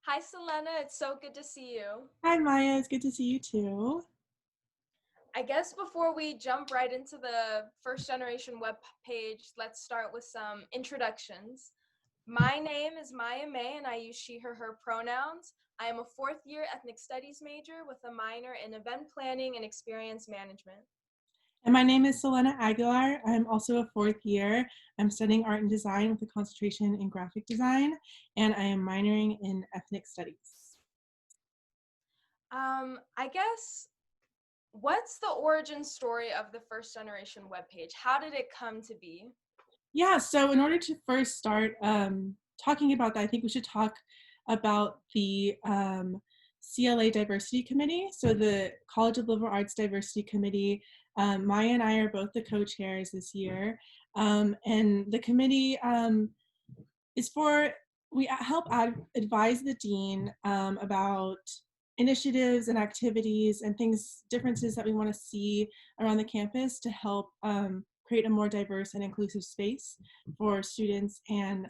Hi, Selena. It's so good to see you. Hi, Maya. It's good to see you too. I guess before we jump right into the first generation web page, let's start with some introductions. My name is Maya May, and I use she, her pronouns. I am a fourth year ethnic studies major with a minor in event planning and experience management. And my name is Selena Aguilar. I'm also a fourth year. I'm studying art and design with a concentration in graphic design, and I am minoring in ethnic studies. I guess what's the origin story of the first generation web page? How did it come to be? Yeah, so in order to first start talking about that, I think we should talk about the CLA Diversity Committee. So the College of Liberal Arts Diversity Committee, Maya and I are both the co-chairs this year. And the committee is for we help advise the dean about initiatives and activities and things differences that we want to see around the campus to help create a more diverse and inclusive space for students and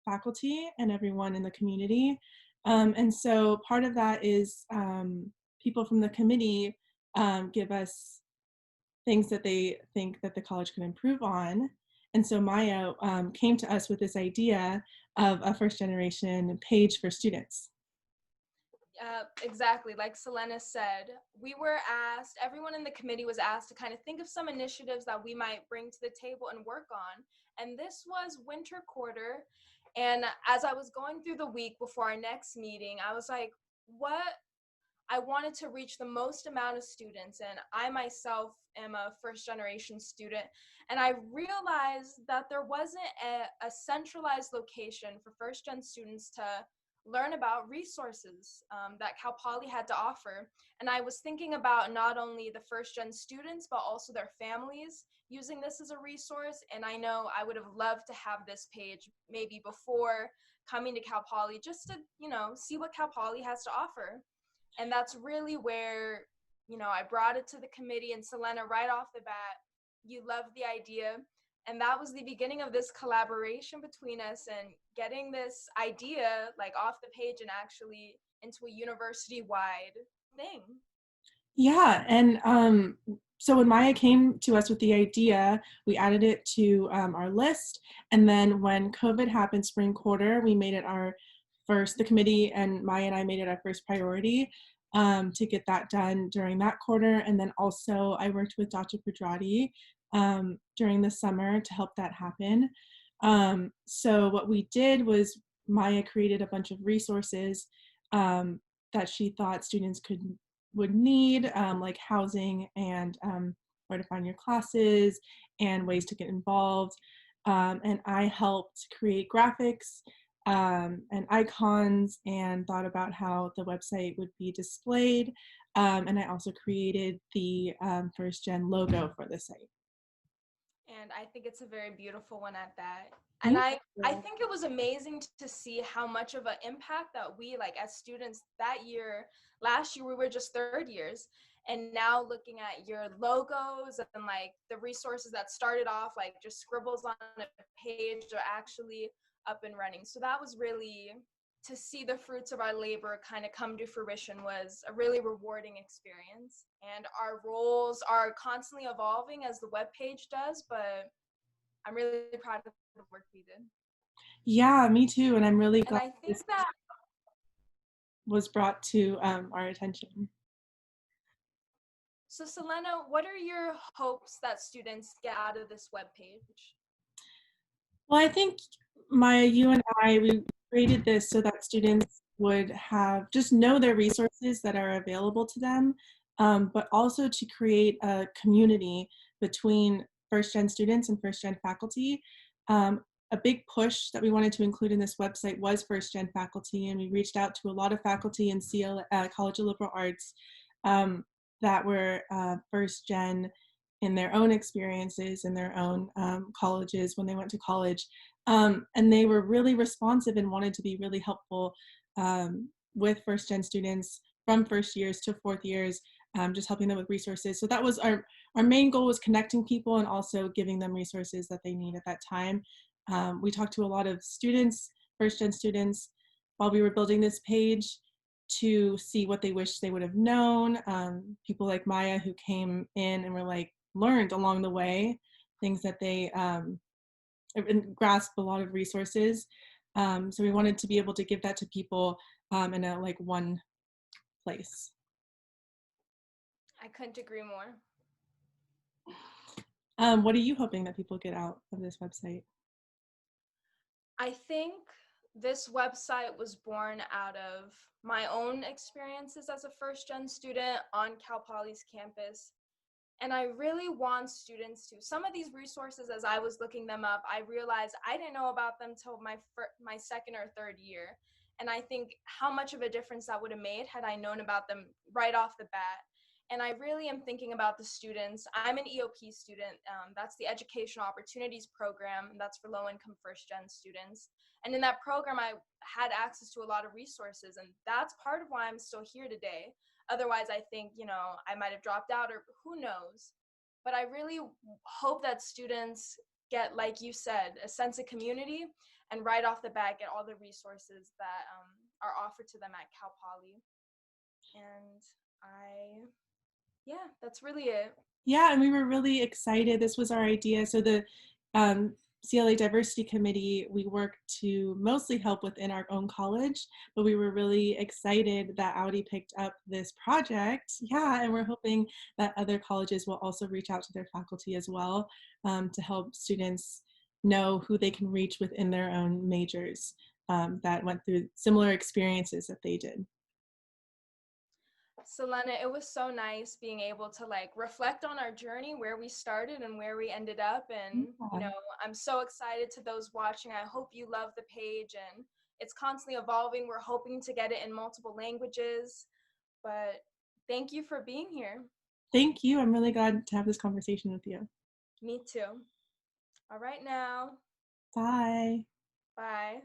faculty and everyone in the community. And so part of that is people from the committee give us things that they think that the college can improve on. And so Maya came to us with this idea of a first generation page for students. Exactly. Like Selena said, everyone in the committee was asked to kind of think of some initiatives that we might bring to the table and work on. And this was winter quarter. And as I was going through the week before our next meeting, I was like, what? I wanted to reach the most amount of students. And I myself am a first generation student. And I realized that there wasn't a centralized location for first gen students to learn about resources that Cal Poly had to offer. And I was thinking about not only the first gen students, but also their families using this as a resource. And I know I would have loved to have this page maybe before coming to Cal Poly just to, see what Cal Poly has to offer. And that's really where, I brought it to the committee, and Selena, right off the bat, you loved the idea. And that was the beginning of this collaboration between us and getting this idea like off the page and actually into a university wide thing. Yeah, and so when Maya came to us with the idea, we added it to our list. And then when COVID happened, spring quarter, we made it the committee and Maya and I made it our first priority to get that done during that quarter. And then also I worked with Dr. Pedrati during the summer to help that happen. So what we did was Maya created a bunch of resources that she thought students would need, like housing and where to find your classes and ways to get involved. And I helped create graphics and icons and thought about how the website would be displayed. And I also created the First Gen logo for the site. And I think it's a very beautiful one at that. And Thank I you. think it was amazing to see how much of an impact that we, like, as students that year, last year we were just third years, and now looking at your logos and like the resources that started off like just scribbles on a page are actually up and running. So that was really, to see the fruits of our labor kind of come to fruition was a really rewarding experience. And our roles are constantly evolving as the web page does, but I'm really proud of the work we did. Yeah, me too. And I'm really And glad I think this that, was brought to our attention. so Selena, what are your hopes that students get out of this web page? Well, I think Maya, you and we created this so that students would have just know their resources that are available to them, but also to create a community between first gen students and first gen faculty. A big push that we wanted to include in this website was first gen faculty, and we reached out to a lot of faculty in College of Liberal Arts that were first gen in their own experiences in their own colleges when they went to college. And they were really responsive and wanted to be really helpful with first gen students from first years to fourth years, just helping them with resources. So that was our main goal, was connecting people and also giving them resources that they need at that time. We talked to a lot of students, first gen students, while we were building this page to see what they wish they would have known. People like Maya who came in and were like learned along the way things that they and grasped a lot of resources. So we wanted to be able to give that to people in a like one place. I couldn't agree more. What are you hoping that people get out of this website? I think this website was born out of my own experiences as a first-gen student on Cal Poly's campus. And I really want students to, some of these resources, as I was looking them up, I realized I didn't know about them till my second or third year. And I think how much of a difference that would have made had I known about them right off the bat. And I really am thinking about the students. I'm an EOP student. That's the Educational Opportunities Program. That's for low-income first-gen students. And in that program, I had access to a lot of resources. And that's part of why I'm still here today. Otherwise, I think, I might have dropped out or who knows. But I really hope that students get, like you said, a sense of community and right off the bat get all the resources that are offered to them at Cal Poly. And that's really it. Yeah, and we were really excited. This was our idea. So the CLA Diversity Committee, we work to mostly help within our own college, but we were really excited that Audi picked up this project. Yeah, and we're hoping that other colleges will also reach out to their faculty as well to help students know who they can reach within their own majors that went through similar experiences that they did. Selena, it was so nice being able to reflect on our journey, where we started and where we ended up. And, Yeah. I'm so excited to those watching. I hope you love the page, and it's constantly evolving. We're hoping to get it in multiple languages, but thank you for being here. Thank you. I'm really glad to have this conversation with you. Me too. All right now. Bye. Bye.